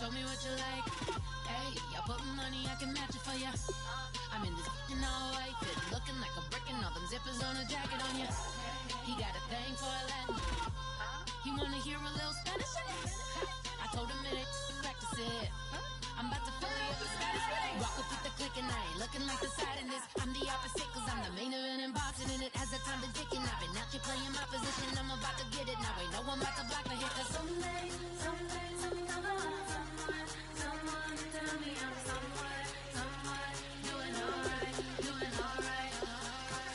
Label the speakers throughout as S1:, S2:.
S1: show me what you like. Hey, y'all put money, I can match it for ya. I'm in this all white fit, looking like a brick and all them zippers on a jacket on ya. He got a thing for a Latin. He wanna hear a little Spanish. I told him it ain't practice it. I'm about to fill you up with status. Rock up with the click and I ain't looking like the side in this. I'm the opposite cause I'm the main event in boxing and it has the time to dick and I've been out here playing my position. I'm about to get it now. Ain't no one about to block the hit cause someday, someone to tell me I'm someone doing alright, doing alright.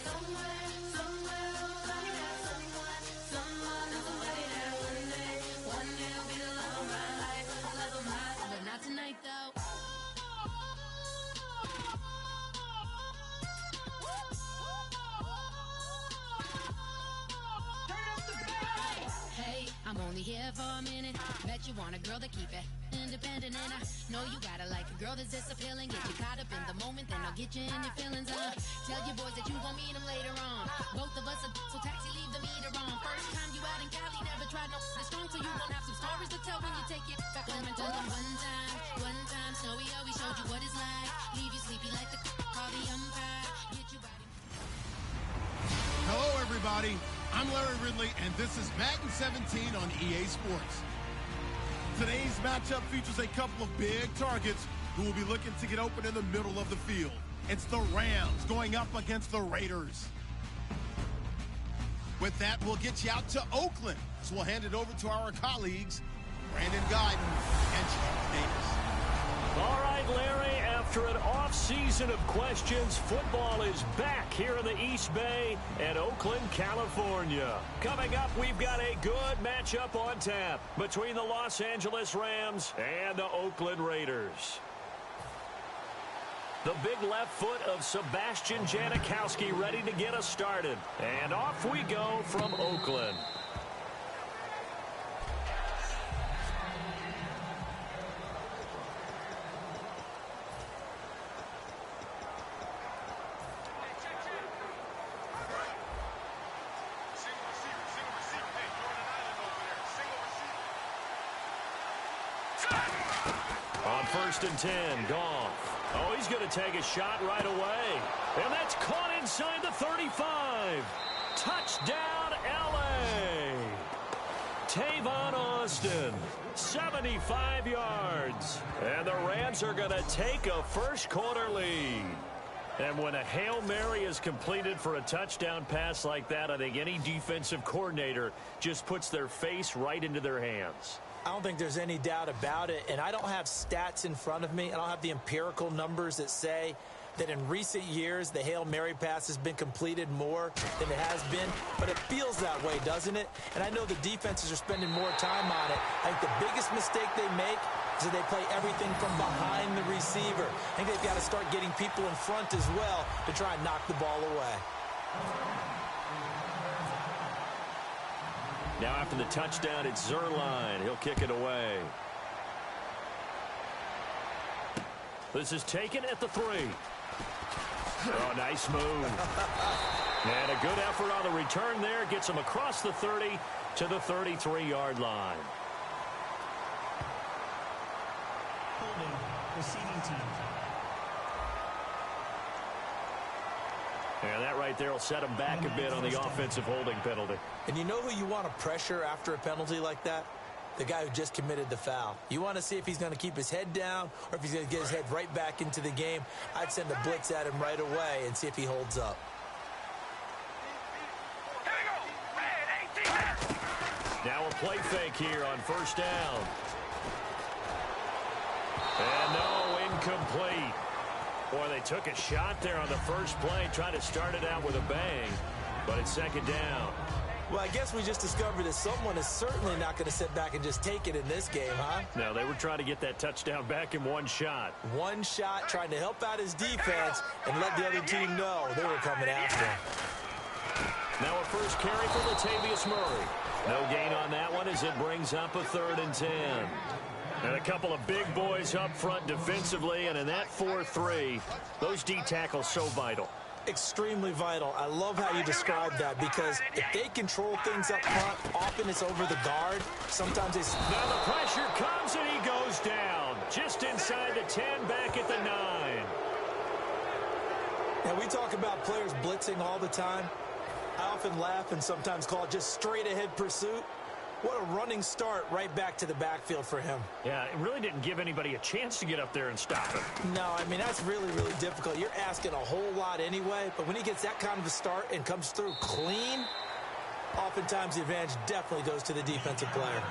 S1: Somewhere, nobody got someone is the way that one day will be the love of my life, but not tonight though. Hey, I'm only here for a minute. Bet you want a girl to keep it independent, and I know you gotta like a girl that's this appealing. Get you caught up in the moment, then I'll get you in your feelings. Tell your boys that you gon' meet them later on. Both of us are so taxi, leave the meter on. First time you out in Cali, never tried no this strong, so you gon' have some stories to tell when you take it back home and tell them one time, Snowy always showed you what it's like. Leave you sleepy like the call the umpire. Get you body.
S2: Hello, everybody. I'm Larry Ridley, and this is Madden 17 on EA Sports. Today's matchup features a couple of big targets who will be looking to get open in the middle of the field. It's the Rams going up against the Raiders. With that, we'll get you out to Oakland. So we'll hand it over to our colleagues, Brandon Guyton and Charles Davis.
S3: All right, Larry, after an off-season of questions, football is back here in the East Bay and Oakland, California. Coming up, we've got a good matchup on tap between the Los Angeles Rams and the Oakland Raiders. The big left foot of Sebastian Janikowski ready to get us started. And off we go from Oakland. On 1st and 10, Goff. Oh, he's going to take a shot right away. And that's caught inside the 35. Touchdown, L.A. Tavon Austin, 75 yards. And the Rams are going to take a first-quarter lead. And when a Hail Mary is completed for a touchdown pass like that, I think any defensive coordinator just puts their face right into their hands.
S4: I don't think there's any doubt about it, and I don't have stats in front of me. I don't have the empirical numbers that say that in recent years the Hail Mary pass has been completed more than it has been, but it feels that way, doesn't it? And I know the defenses are spending more time on it. I think the biggest mistake they make is that they play everything from behind the receiver. I think they've got to start getting people in front as well to try and knock the ball away.
S3: Now after the touchdown, it's Zerline. He'll kick it away. This is taken at the 3. Oh, nice move. And a good effort on the return there. Gets him across the 30 to the 33-yard line.
S5: Holding, receiving team.
S3: And that right there will set him back a bit on the offensive holding penalty.
S4: And you know who you want to pressure after a penalty like that? The guy who just committed the foul. You want to see if he's going to keep his head down or if he's going to get his head right back into the game. I'd send a blitz at him right away and see if he holds up.
S3: Now a play fake here on 1st down. And no, incomplete. Boy, they took a shot there on the first play, trying to start it out with a bang, but it's 2nd down.
S4: Well, I guess we just discovered that someone is certainly not going to sit back and just take it in this game, huh?
S3: No, they were trying to get that touchdown back in one shot.
S4: One shot, trying to help out his defense and let the other team know they were coming after him.
S3: Now a first carry for Latavius Murray. No gain on that one as it brings up a 3rd and 10. And a couple of big boys up front defensively, and in that 4-3, those D tackles so vital.
S4: Extremely vital. I love how you describe that because if they control things up front, often it's over the guard. Sometimes it's...
S3: Now the pressure comes and he goes down. Just inside the 10, back at the 9.
S4: And we talk about players blitzing all the time. I often laugh and sometimes call it just straight-ahead pursuit. What a running start right back to the backfield for him.
S3: Yeah, it really didn't give anybody a chance to get up there and stop him.
S4: No, I mean, that's really, really difficult. You're asking a whole lot anyway, but when he gets that kind of a start and comes through clean, oftentimes the advantage definitely goes to the defensive player.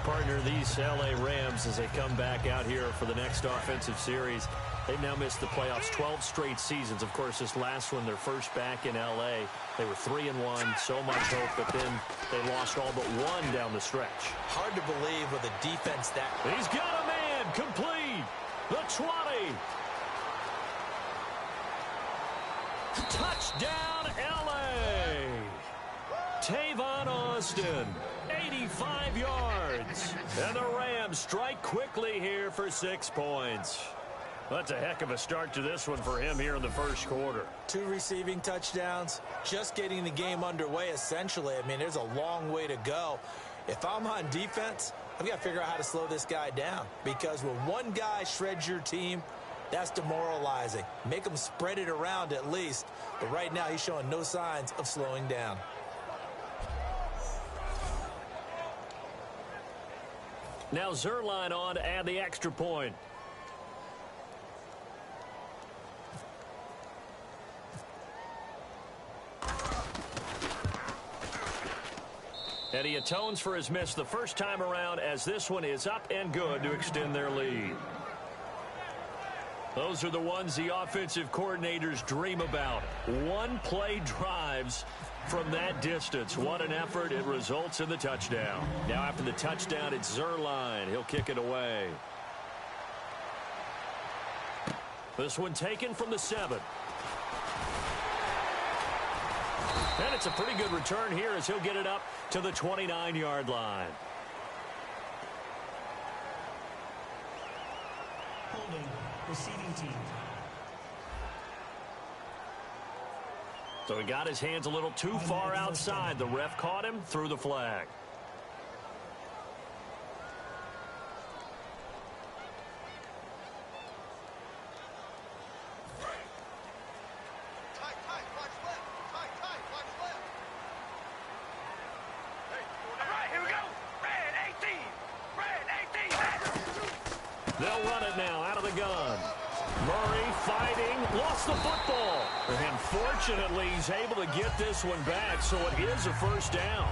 S3: Partner, these LA Rams, as they come back out here for the next offensive series, they've now missed the playoffs 12 straight seasons. Of course, this last one, their first back in LA. They were 3-1, so much hope, but then they lost all but one down the stretch.
S4: Hard to believe with a defense that...
S3: He's got a man complete. The 20. Touchdown, LA. Tavon Austin, 85 yards. And the Rams strike quickly here for 6 points. That's a heck of a start to this one for him here in the first quarter.
S4: 2 receiving touchdowns, just getting the game underway, essentially. I mean, there's a long way to go. If I'm on defense, I've got to figure out how to slow this guy down, because when one guy shreds your team, that's demoralizing. Make him spread it around at least. But right now, he's showing no signs of slowing down.
S3: Now Zerline on to add the extra point. And he atones for his miss the first time around, as this one is up and good to extend their lead. Those are the ones the offensive coordinators dream about. One-play drives from that distance. What an effort. It results in the touchdown. Now after the touchdown, it's Zerline. He'll kick it away. This one taken from the 7. And it's a pretty good return here as he'll get it up to the 29-yard line.
S5: Holding, receiving team.
S3: So he got his hands a little too far outside. The ref caught him, threw the flag. They'll run it now out of the gun. Murray fighting, lost the football. And fortunately, he's able to get this one back, so it is a first down.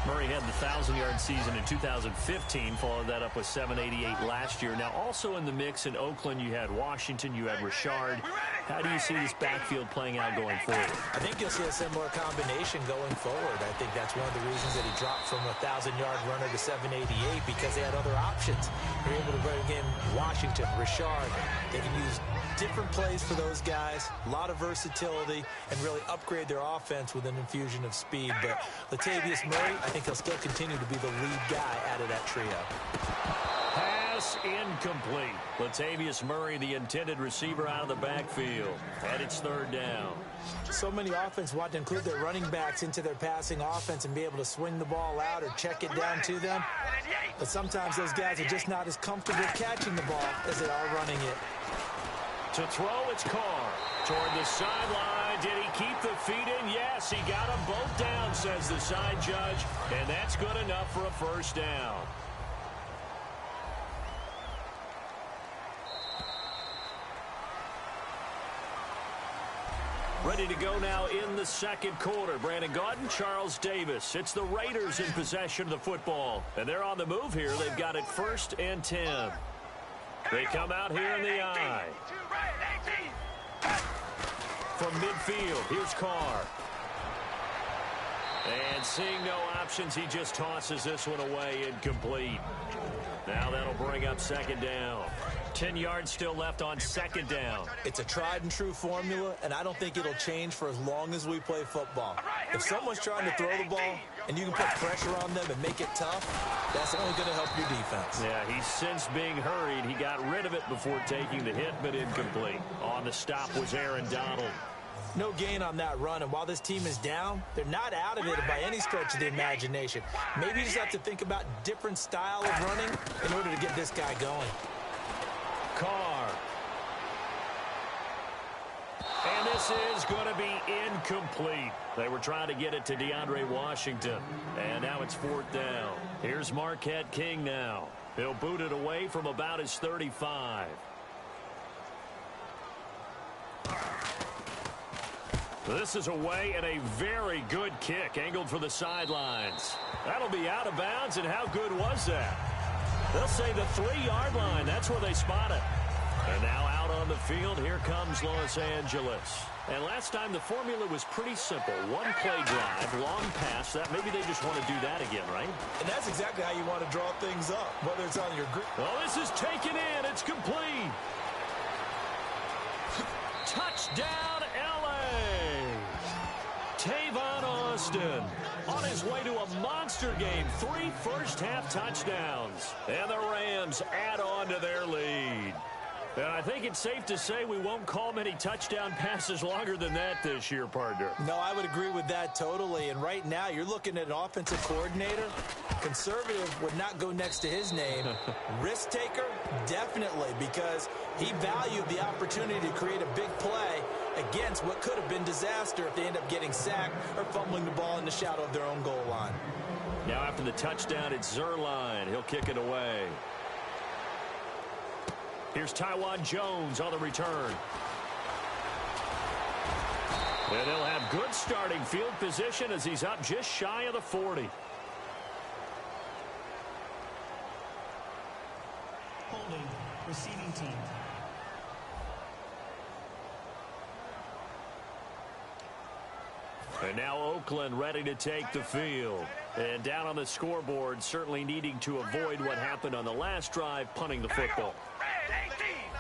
S3: Murray had the 1,000-yard season in 2015, followed that up with 788 last year. Now, also in the mix in Oakland, you had Washington, you had Richard. How do you see this backfield playing out going forward?
S4: I think you'll see a similar combination going forward. I think that's one of the reasons that he dropped from a 1,000-yard runner to 788, because they had other options. They're able to bring in Washington, Richard. They can use different plays for those guys, a lot of versatility, and really upgrade their offense with an infusion of speed. But Latavius Murray, I think he'll still continue to be the lead guy out of that trio.
S3: Pass incomplete. Latavius Murray, the intended receiver, out of the backfield. And it's third down.
S4: So many offenses want to include their running backs into their passing offense and be able to swing the ball out or check it down to them. But sometimes those guys are just not as comfortable catching the ball as they are running it.
S3: To throw, it's Carr. Toward the sideline. Did he keep the feet in? Yes, he got them both down, says the side judge. And that's good enough for a first down. Ready to go now in the second quarter. Brandon Gaudin, Charles Davis. It's the Raiders in possession of the football. And they're on the move here. They've got it 1st and 10. They come out here in the eye. From midfield, here's Carr. And seeing no options, he just tosses this one away, incomplete. Now that'll bring up second down. 10 yards still left on second down.
S4: It's a tried and true formula, and I don't think it'll change for as long as we play football. If someone's trying to throw the ball and you can put pressure on them and make it tough, that's only going to help your defense.
S3: Yeah, he's since being hurried. He got rid of it before taking the hit, but incomplete. On the stop was Aaron Donald.
S4: No gain on that run, and while this team is down, they're not out of it by any stretch of the imagination. Maybe you just have to think about different style of running in order to get this guy going.
S3: Carr. And this is going to be incomplete. They were trying to get it to DeAndre Washington. And now it's 4th down. Here's Marquette King now. He'll boot it away from about his 35. This is away and a very good kick angled for the sidelines. That'll be out of bounds, and how good was that? They'll say the 3-yard line. That's where they spot it. And now out on the field, here comes Los Angeles. And last time the formula was pretty simple. One play drive, long pass. That maybe they just want to do that again, right?
S4: And that's exactly how you want to draw things up, whether it's on your grip.
S3: Oh, this is taken in. It's complete. Touchdown, L.A. Tavon Austin on his way to a monster game. 3 first-half touchdowns. And the Rams add on to their lead. And I think it's safe to say we won't call many touchdown passes longer than that this year, partner.
S4: No, I would agree with that totally. And right now, you're looking at an offensive coordinator. Conservative would not go next to his name. Risk taker, definitely, because he valued the opportunity to create a big play against what could have been disaster if they end up getting sacked or fumbling the ball in the shadow of their own goal line.
S3: Now after the touchdown, it's Zerline. He'll kick it away. Here's Tywan Jones on the return. And they'll have good starting field position as he's up just shy of the 40.
S5: Holding, receiving team.
S3: And now Oakland ready to take the field. And down on the scoreboard, certainly needing to avoid what happened on the last drive, punting the football.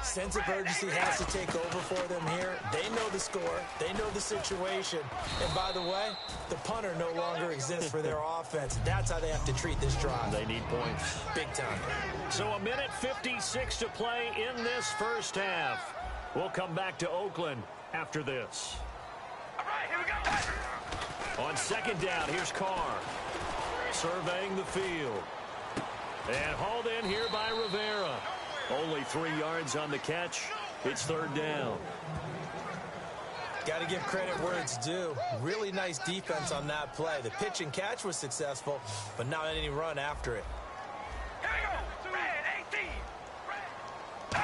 S4: Sense of urgency has to take over for them here. They know the score. They know the situation. And by the way, the punter no longer exists for their offense. That's how they have to treat this drive.
S3: They need points.
S4: Big time.
S3: So a minute 56 to play in this first half. We'll come back to Oakland after this.
S6: All right, here we go.
S3: On second down, here's Carr. Surveying the field. And hauled in here by Rivera. Only 3 yards on the catch. It's 3rd down.
S4: Got to give credit where it's due. Really nice defense on that play. The pitch and catch was successful, but not any run after it.
S6: Here we go. Red 18.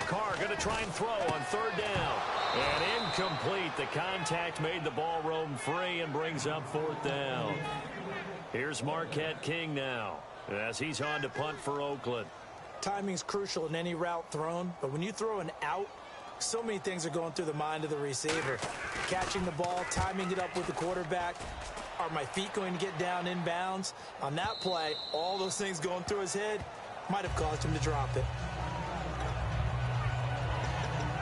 S3: Carr going to try and throw on 3rd down. And incomplete. The contact made the ball roam free and brings up 4th down. Here's Marquette King now as he's on to punt for Oakland.
S4: Timing's crucial in any route thrown, but when you throw an out, so many things are going through the mind of the receiver. Catching the ball, timing it up with the quarterback. Are my feet going to get down in bounds? On that play, all those things going through his head might have caused him to drop it.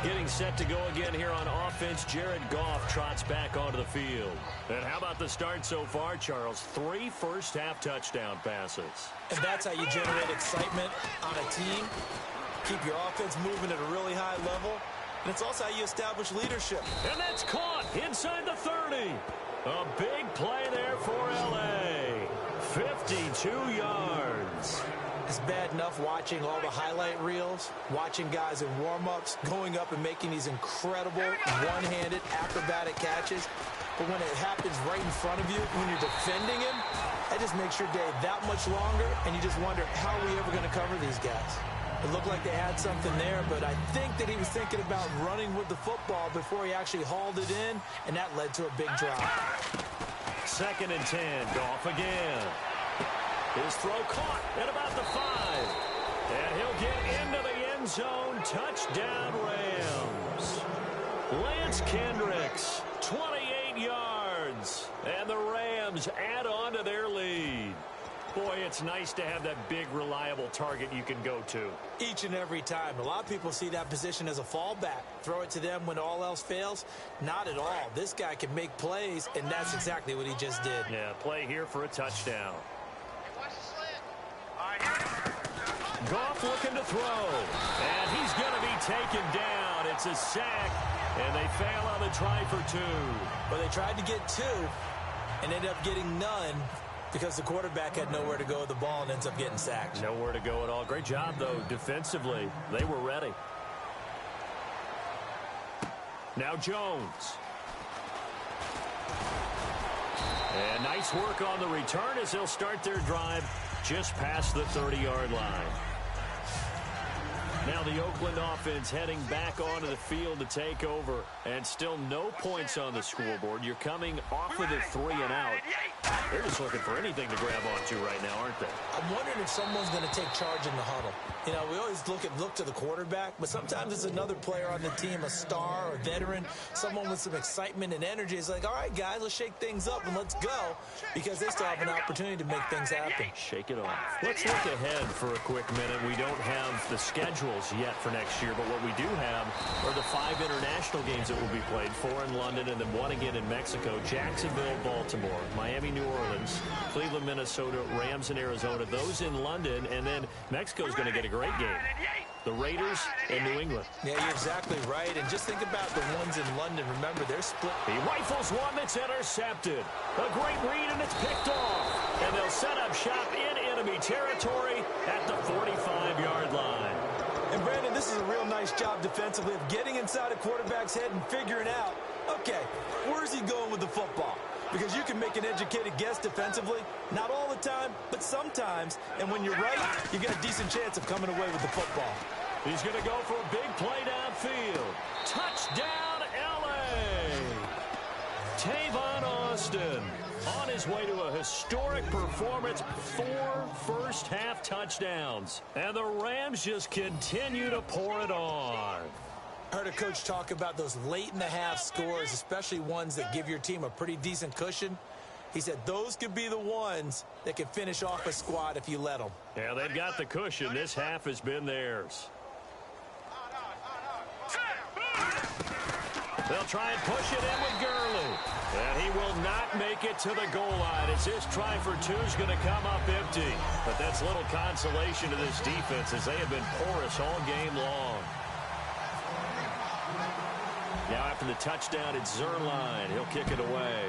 S3: Getting set to go again here on offense, Jared Goff trots back onto the field. And how about the start so far, Charles? 3 first-half touchdown passes.
S4: And that's how you generate excitement on a team, keep your offense moving at a really high level, and it's also how you establish leadership.
S3: And that's caught inside the 30. A big play there for L.A. 52 yards.
S4: It's bad enough watching all the highlight reels, watching guys in warm-ups, going up and making these incredible one-handed acrobatic catches. But when it happens right in front of you, when you're defending him, that just makes your day that much longer, and you just wonder, how are we ever going to cover these guys? It looked like they had something there, but I think that he was thinking about running with the football before he actually hauled it in, and that led to a big drop.
S3: 2nd and 10, Goff again. His throw caught at about the 5. And he'll get into the end zone. Touchdown, Rams. Lance Kendricks, 28 yards. And the Rams add on to their lead. Boy, it's nice to have that big, reliable target you can go to.
S4: Each and every time. A lot of people see that position as a fallback. Throw it to them when all else fails. Not at all. This guy can make plays, and that's exactly what he just did.
S3: Yeah, play here for a touchdown. Goff looking to throw, and he's going to be taken down. It's a sack, And they fail on the try for 2.
S4: Well, they tried to get 2 and ended up getting none because the quarterback had nowhere to go with the ball and ends up getting sacked.
S3: Nowhere to go at all. Great job, though, defensively. They were ready. Now Jones. And nice work on the return as they'll start their drive just past the 30-yard line. Now the Oakland offense heading back onto the field to take over. And still no points on the scoreboard. You're coming off of the 3 and out. They're just looking for anything to grab onto right now, aren't they?
S4: I'm wondering if someone's going to take charge in the huddle. You know, we always look to the quarterback, but sometimes it's another player on the team, a star or veteran, someone with some excitement and energy. It's like, all right, guys, let's shake things up and let's go, because they still have an opportunity to make things happen.
S3: Shake it off. Let's look ahead for a quick minute. We don't have the schedules yet for next year, but what we do have are the 5 international games that will be played, 4 in London and then 1 again in Mexico, Jacksonville, Baltimore, Miami, New Orleans, Cleveland, Minnesota, Rams, and Arizona. Those in London, and then Mexico's going to get a great game. The Raiders and New England.
S4: Yeah, you're exactly right. And just think about the ones in London. Remember, they're split.
S3: He rifles one that's intercepted. A great read, and it's picked off. And they'll set up shop in enemy territory at the 45-yard line.
S4: And, Brandon, this is a real nice job defensively of getting inside a quarterback's head and figuring out, okay, where's he going with the football? Because you can make an educated guess defensively. Not all the time, but sometimes. And when you're right, you get a decent chance of coming away with the football.
S3: He's going to go for a big play downfield. Touchdown, L.A. Tavon Austin on his way to a historic performance. 4 first-half touchdowns. And the Rams just continue to pour it on.
S4: I heard a coach talk about those late-in-the-half scores, especially ones that give your team a pretty decent cushion. He said those could be the ones that can finish off a squad if you let them.
S3: Yeah, they've got the cushion. This half has been theirs. They'll try and push it in with Gurley. And he will not make it to the goal line as this try for 2 is going to come up empty. But that's little consolation to this defense as they have been porous all game long. Now after the touchdown, it's Zerline. He'll kick it away.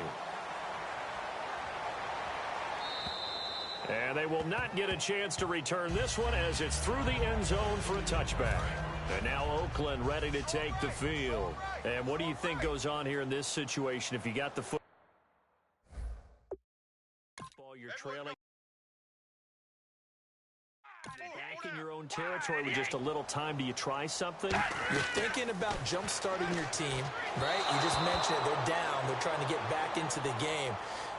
S3: And they will not get a chance to return this one as it's through the end zone for a touchback. And now Oakland ready to take the field. And what do you think goes on here in this situation? If you got the football, you're trailing. Back in your own territory with just a little time. Do you try something?
S4: You're thinking about jump-starting your team, right? You just mentioned it. They're down. They're trying to get back into the game.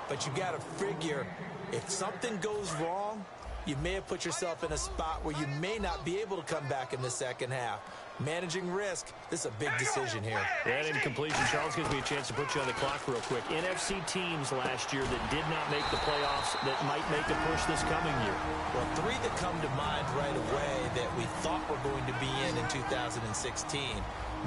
S4: But you got to figure, if something goes wrong, you may have put yourself in a spot where you may not be able to come back in the second half. Managing risk, this is a big decision here.
S3: That incompletion, Charles, gives me a chance to put you on the clock real quick. NFC teams last year that did not make the playoffs that might make a push this coming year.
S4: Well, 3 that come to mind right away that we thought were going to be in 2016.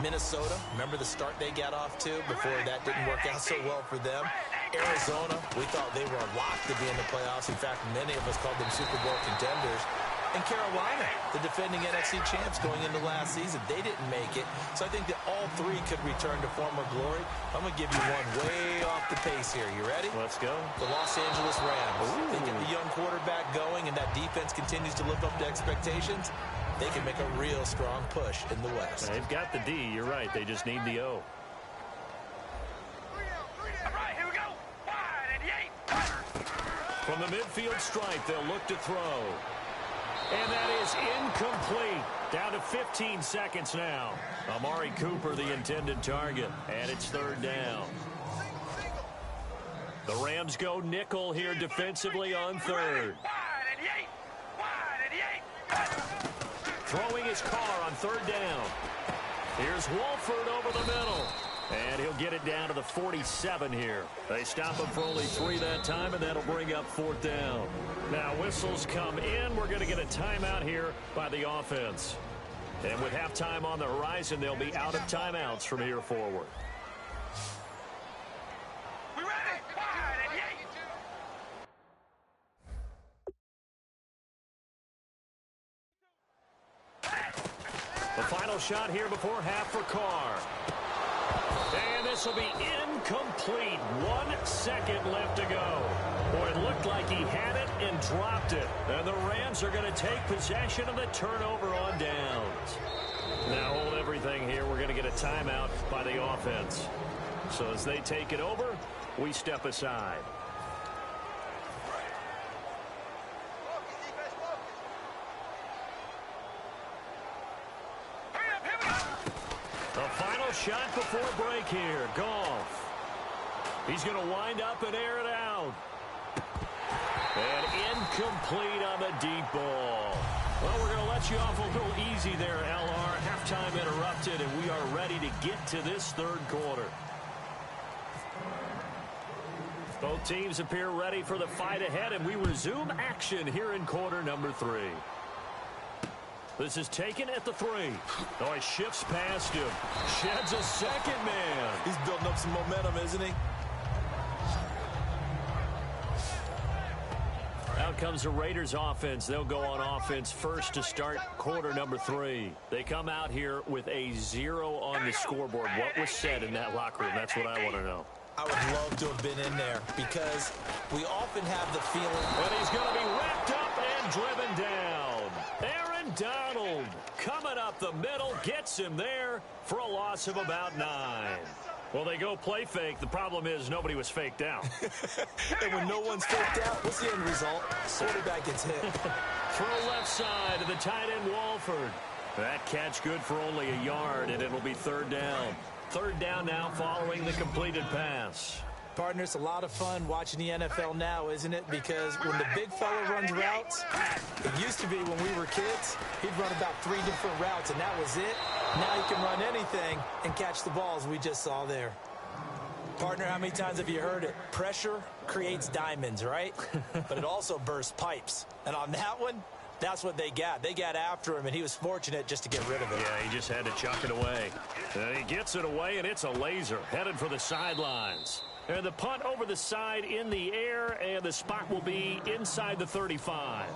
S4: Minnesota, remember the start they got off to before that didn't work out so well for them. Arizona, we thought they were locked to be in the playoffs. In fact, many of us called them Super Bowl contenders. And Carolina, the defending NFC champs going into last season, they didn't make it. So I think that all 3 could return to former glory. I'm going to give you one way off the pace here. You ready?
S3: Let's go.
S4: The Los Angeles Rams. They get the young quarterback going, and that defense continues to live up to expectations. They can make a real strong push in the West.
S3: They've got the D. You're right. They just need the O. From the midfield stripe, they'll look to throw. And that is incomplete. Down to 15 seconds now. Amari Cooper, the intended target. And it's 3rd down. The Rams go nickel here defensively on 3rd. Throwing his car on 3rd down. Here's Wolford over the middle. And he'll get it down to the 47 here. They stop him for only 3 that time, and that'll bring up 4th down. Now whistles come in. We're going to get a timeout here by the offense. And with halftime on the horizon, they'll be out of timeouts from here forward. The final shot here before half for Carr. this will be incomplete. 1 second left to go. Boy, it looked like he had it and dropped it. And the Rams are going to take possession of the turnover on downs. Now hold everything here. We're going to get a timeout by the offense. So as they take it over, we step aside. The final shot before break here. Goff. He's going to wind up and air it out. And incomplete on the deep ball. Well, we're going to let you off a little easy there, LR. Halftime interrupted, and we are ready to get to this third quarter. Both teams appear ready for the fight ahead, and we resume action here in quarter number 3. This is taken at the 3. Oh, he shifts past him. Sheds a second man.
S4: He's building up some momentum, isn't he?
S3: Out comes the Raiders offense. They'll go on offense first to start quarter number 3. They come out here with a 0 on the scoreboard. What was said in that locker room? That's what I want to know.
S4: I would love to have been in there because we often have the feeling.
S3: But he's going to be wrapped up and driven down. Aaron Donald coming up the middle, gets him there for a loss of about 9. Well, they go play fake. The problem is nobody was faked out.
S4: And when no one's faked out, what's the end result? Quarterback gets hit.
S3: Throw left side to the tight end, Walford. That catch good for only a yard, and it'll be third down. Third down now following the completed pass.
S4: Partner, it's a lot of fun watching the NFL now, isn't it? Because when the big fella runs routes, it used to be when we were kids, he'd run about 3 different routes, and that was it. Now he can run anything and catch the balls we just saw there. Partner, how many times have you heard it? Pressure creates diamonds, right? But it also bursts pipes. And on that one, that's what they got. They got after him, and he was fortunate just to get rid of it.
S3: Yeah, he just had to chuck it away. And he gets it away, and it's a laser headed for the sidelines. And the punt over the side in the air, and the spot will be inside the 35.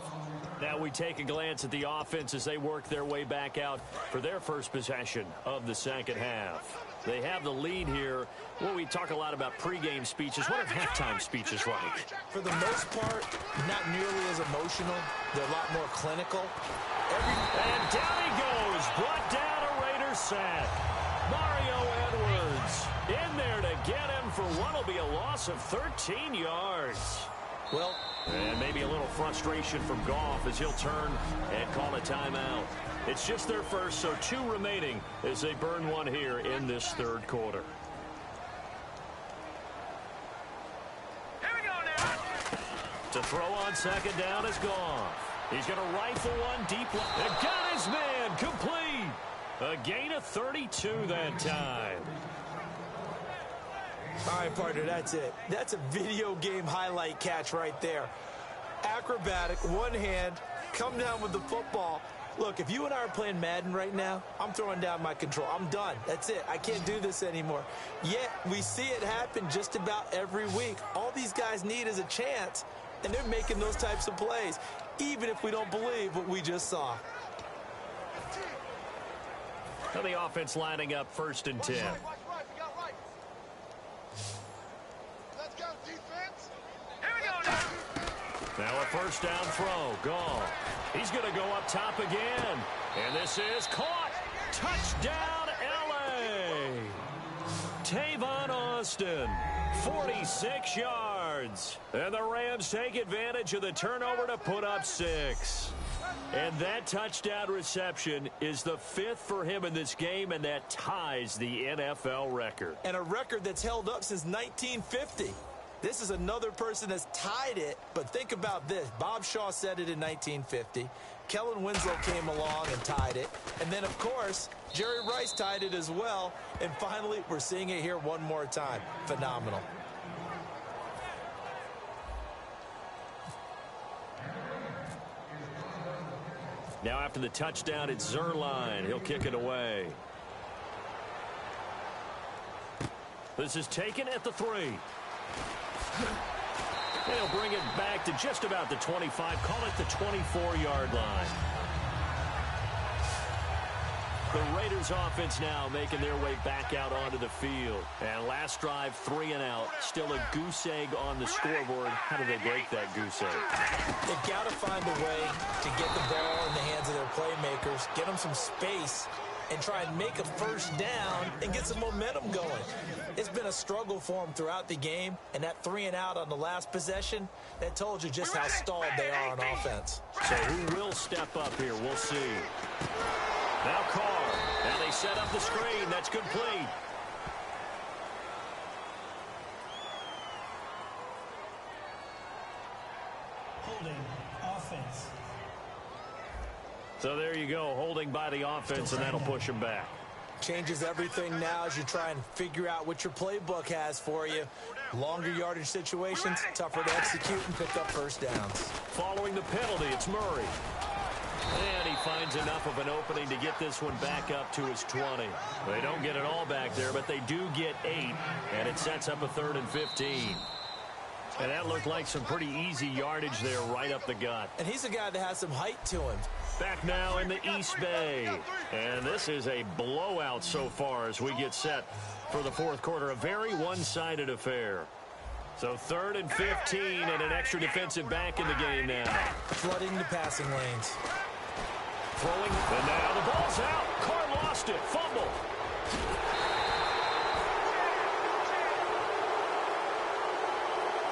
S3: Now we take a glance at the offense as they work their way back out for their first possession of the second half. They have the lead here. Well, we talk a lot about pregame speeches. What are halftime speeches like?
S4: For the most part, not nearly as emotional. They're a lot more clinical.
S3: And down he goes. Brought down a Raiders sack. Mario Edwards in there to get him for what will be a loss of 13 yards.
S4: Well,
S3: and maybe a little frustration from Goff as he'll turn and call a timeout. It's just their first, so 2 remaining as they burn one here in this third quarter.
S6: Here we go now.
S3: To throw on second down is Goff. He's going to rifle one deep left. And got his man complete. A gain of 32 that time.
S4: all right, partner, that's it. That's a video game highlight catch right there. Acrobatic, one hand, come down with the football. Look, if you and I are playing Madden right now, I'm throwing down my control. I'm done. That's it. I can't do this anymore. Yet, we see it happen just about every week. All these guys need is a chance, and they're making those types of plays, even if we don't believe what we just saw.
S3: Now the offense lining up 1st and 10.
S6: Let's go, defense. Here we go now.
S3: Now a first down throw. Goff. He's going to go up top again. And this is caught. Touchdown, L.A. Tavon Austin, 46 yards. And the Rams take advantage of the turnover to put up 6. And that touchdown reception is the 5th for him in this game, and that ties the NFL record.
S4: And a record that's held up since 1950. This is another person that's tied it, but think about this. Bob Shaw said it in 1950. Kellen Winslow came along and tied it. And then, of course, Jerry Rice tied it as well. And finally, we're seeing it here one more time. Phenomenal.
S3: Now after the touchdown, it's Zerline. He'll kick it away. This is taken at the 3. They'll bring it back to just about the 25. Call it the 24-yard line. The Raiders offense now making their way back out onto the field. And last drive, 3 and out. Still a goose egg on the scoreboard. How do they break that goose egg?
S4: They've got to find a way to get the ball in the hands of their playmakers, get them some space, and try and make a first down and get some momentum going. It's been a struggle for them throughout the game, and that 3 and out on the last possession, that told you just how stalled they are on offense.
S3: So who will step up here? We'll see. Now Carr. Now they set up the screen. That's complete.
S5: Holding offense.
S3: So there you go, holding by the offense, and that'll push him back.
S4: Changes everything now as you try and figure out what your playbook has for you. Longer yardage situations, tougher to execute and pick up first downs.
S3: Following the penalty, it's Murray. And he finds enough of an opening to get this one back up to his 20. They don't get it all back there, but they do get 8, and it sets up a 3rd and 15. And that looked like some pretty easy yardage there right up the gut.
S4: And he's a guy that has some height to him.
S3: Back now in the East Bay. And this is a blowout so far as we get set for the fourth quarter. A very one-sided affair. So 3rd and 15 and an extra defensive back in the game now.
S4: Flooding the passing lanes.
S3: Throwing, and now the ball's out. Carr lost it. Fumble.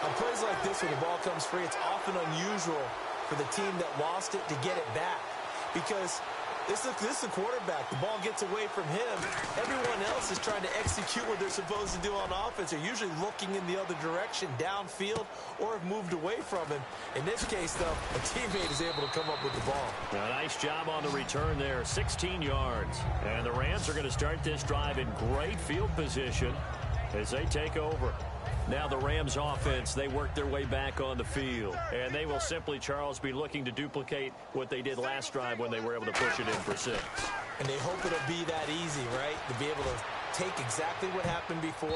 S4: On plays like this where the ball comes free, it's often unusual for the team that lost it to get it back. Because this is a quarterback. The ball gets away from him. Everyone else is trying to execute what they're supposed to do on offense. They're usually looking in the other direction, downfield, or have moved away from him. In this case, though, a teammate is able to come up with the ball.
S3: A nice job on the return there, 16 yards. And the Rams are going to start this drive in great field position as they take over. Now the Rams offense, they work their way back on the field. And they will simply, Charles, be looking to duplicate what they did last drive when they were able to push it in for 6.
S4: And they hope it'll be that easy, right? To be able to take exactly what happened before,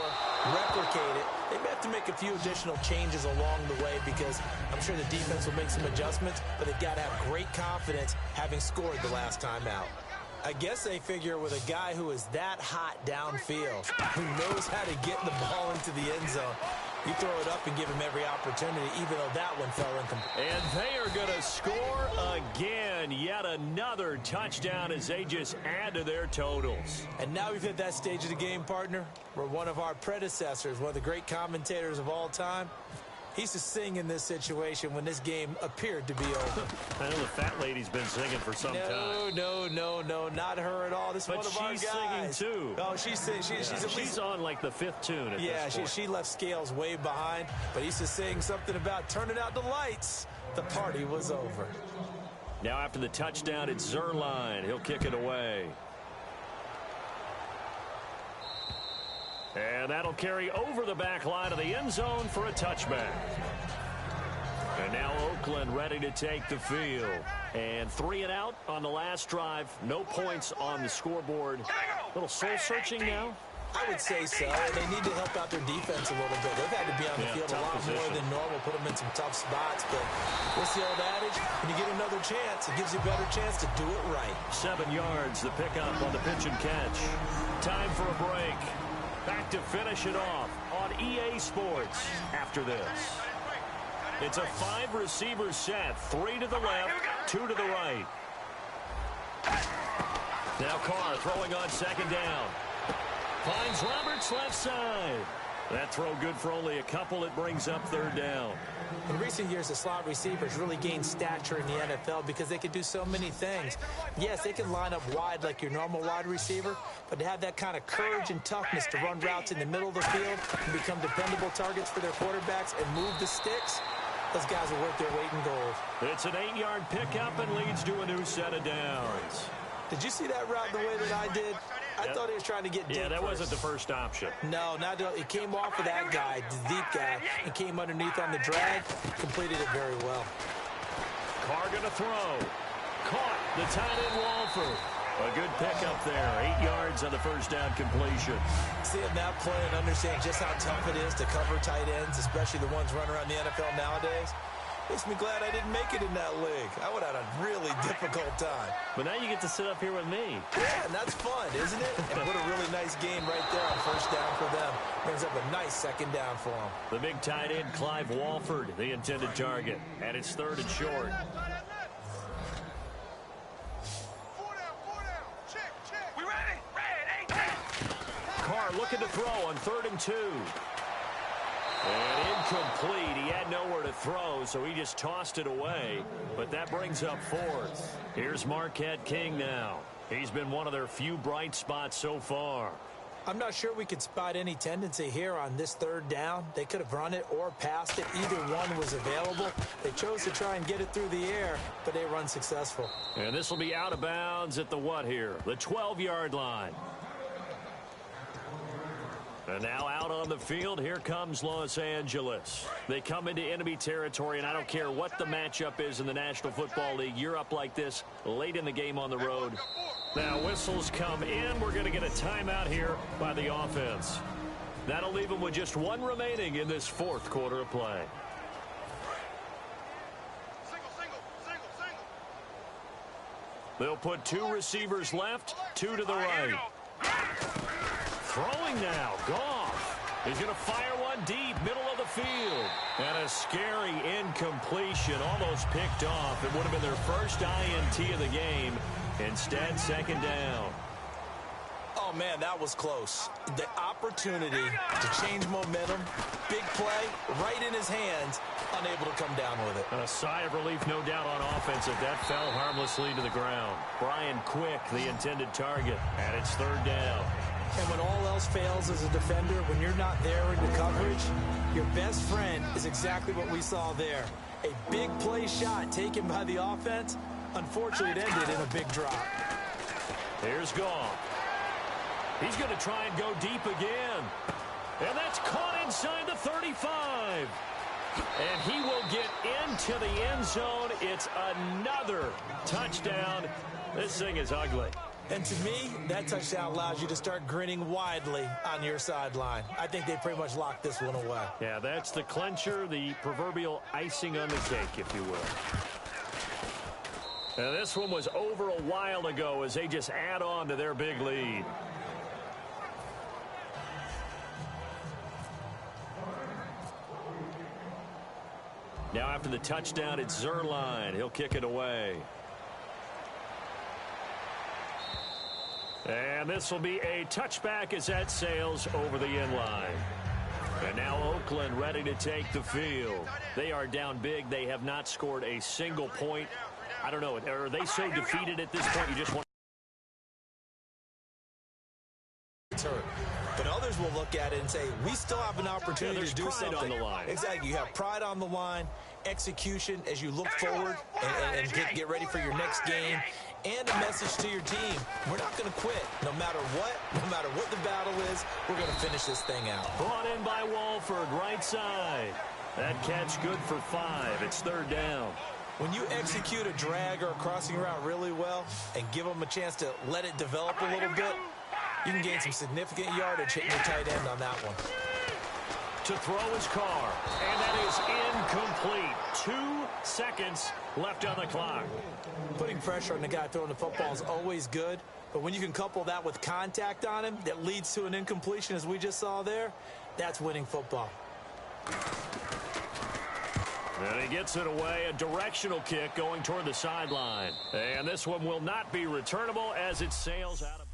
S4: replicate it. They may have to make a few additional changes along the way because I'm sure the defense will make some adjustments, but they've got to have great confidence having scored the last time out. I guess they figure with a guy who is that hot downfield, who knows how to get the ball into the end zone, you throw it up and give him every opportunity, even though that one fell incomplete.
S3: And they are going to score again. Yet another touchdown as they just add to their totals.
S4: And now we've hit that stage of the game, partner, where one of our predecessors, one of the great commentators of all time, he used to sing in this situation when this game appeared to be over.
S3: I know the fat lady's been singing for some time.
S4: No, not her at all. This is one of our guys.
S3: But she's singing too.
S4: Oh, she's
S3: on like the 5th tune at this point.
S4: She left Scales way behind, but he used to sing something about turning out the lights. The party was over.
S3: Now after the touchdown, it's Zerline. He'll kick it away. And that'll carry over the back line of the end zone for a touchback. And now Oakland ready to take the field. And 3 and out on the last drive. No points on the scoreboard. A little soul-searching now?
S4: I would say so. They need to help out their defense a little bit. They've had to be on the field a lot more than normal, put them in some tough spots. But what's the old adage? When you get another chance, it gives you a better chance to do it right.
S3: 7 yards, the pickup on the pitch and catch. Time for a break. Back to finish it off on EA Sports after this. It's a 5-receiver set. 3 to the left, 2 to the right. Now Carr throwing on 2nd down. Finds Roberts left side. That throw good for only a couple. It brings up 3rd down.
S4: In recent years, the slot receivers really gained stature in the NFL because they could do so many things. Yes, they can line up wide like your normal wide receiver, but to have that kind of courage and toughness to run routes in the middle of the field and become dependable targets for their quarterbacks and move the sticks, those guys are worth their weight in gold.
S3: It's an 8-yard pickup and leads to a new set of downs.
S4: Did you see that route the way that I did? I thought he was trying to get deep.
S3: Yeah, that wasn't the first option.
S4: No, it came off of that guy, the deep guy, and came underneath on the drag. Completed it very well.
S3: Carr going to throw. Caught the tight end Walford. A good pickup there. 8 yards on the first down completion.
S4: Seeing that play and understand just how tough it is to cover tight ends, especially the ones running around the NFL nowadays. Makes me glad I didn't make it in that league. I would have had a really difficult time.
S3: But now you get to sit up here with me.
S4: Yeah, and that's fun, isn't it? And what a really nice game right there on first down for them. Brings up a nice second down for them.
S3: The big tight end, Clive Walford, the intended target. And it's 3rd and short.
S6: We ready? Ready.
S3: Carr looking to throw on 3rd and 2. And incomplete. He had nowhere to throw, so he just tossed it away. But that brings up 4th. Here's Marquette King now. He's been one of their few bright spots so far.
S4: I'm not sure we could spot any tendency here on this 3rd down. They could have run it or passed it. Either one was available. They chose to try and get it through the air, but they run successful.
S3: And this will be out of bounds at the what here? The 12-yard line. And now out on the field, here comes Los Angeles. They come into enemy territory, and I don't care what the matchup is in the National Football League. You're up like this late in the game on the road. Now whistles come in. We're going to get a timeout here by the offense. That'll leave them with just one remaining in this 4th quarter of play. They'll put 2 receivers left, 2 to the right. Throwing now, Goff. He's going to fire one deep, middle of the field. And a scary incompletion, almost picked off. It would have been their first INT of the game. Instead, 2nd down.
S4: Oh, man, that was close. The opportunity to change momentum, big play, right in his hands, unable to come down with it.
S3: A sigh of relief, no doubt, on offense if that fell harmlessly to the ground. Brian Quick, the intended target, and it's 3rd down.
S4: And when all else fails as a defender, when you're not there in the coverage, your best friend is exactly what we saw there. A big play shot taken by the offense. Unfortunately, it ended in a big drop.
S3: Here's Goff. He's going to try and go deep again. And that's caught inside the 35. And he will get into the end zone. It's another touchdown. This thing is ugly.
S4: And to me, that touchdown allows you to start grinning widely on your sideline. I think they pretty much locked this one away.
S3: Yeah, that's the clincher, the proverbial icing on the cake, if you will. Now, this one was over a while ago as they just add on to their big lead. Now after the touchdown, it's Zerline. He'll kick it away. And this will be a touchback as that sails over the end line. And now Oakland ready to take the field. They are down big. They have not scored a single point. I don't know. Are they so defeated at this point you just want
S4: to hurt? But others will look at it and say, we still have an opportunity to do something.
S3: On the line.
S4: Exactly. You have pride on the line, execution as you look forward and get ready for your next game, and a message to your team. We're not going to quit. No matter what the battle is, we're going to finish this thing out.
S3: Brought in by Walford, right side. That catch good for 5. It's 3rd down.
S4: When you execute a drag or a crossing route really well and give them a chance to let it develop a little bit, you can gain some significant yardage hitting your tight end on that one.
S3: To throw his Carr, and that is incomplete. 2 seconds left on the clock.
S4: Putting pressure on the guy throwing the football is always good, but when you can couple that with contact on him that leads to an incompletion, as we just saw there, that's winning football.
S3: And he gets it away, a directional kick going toward the sideline. And this one will not be returnable as it sails out of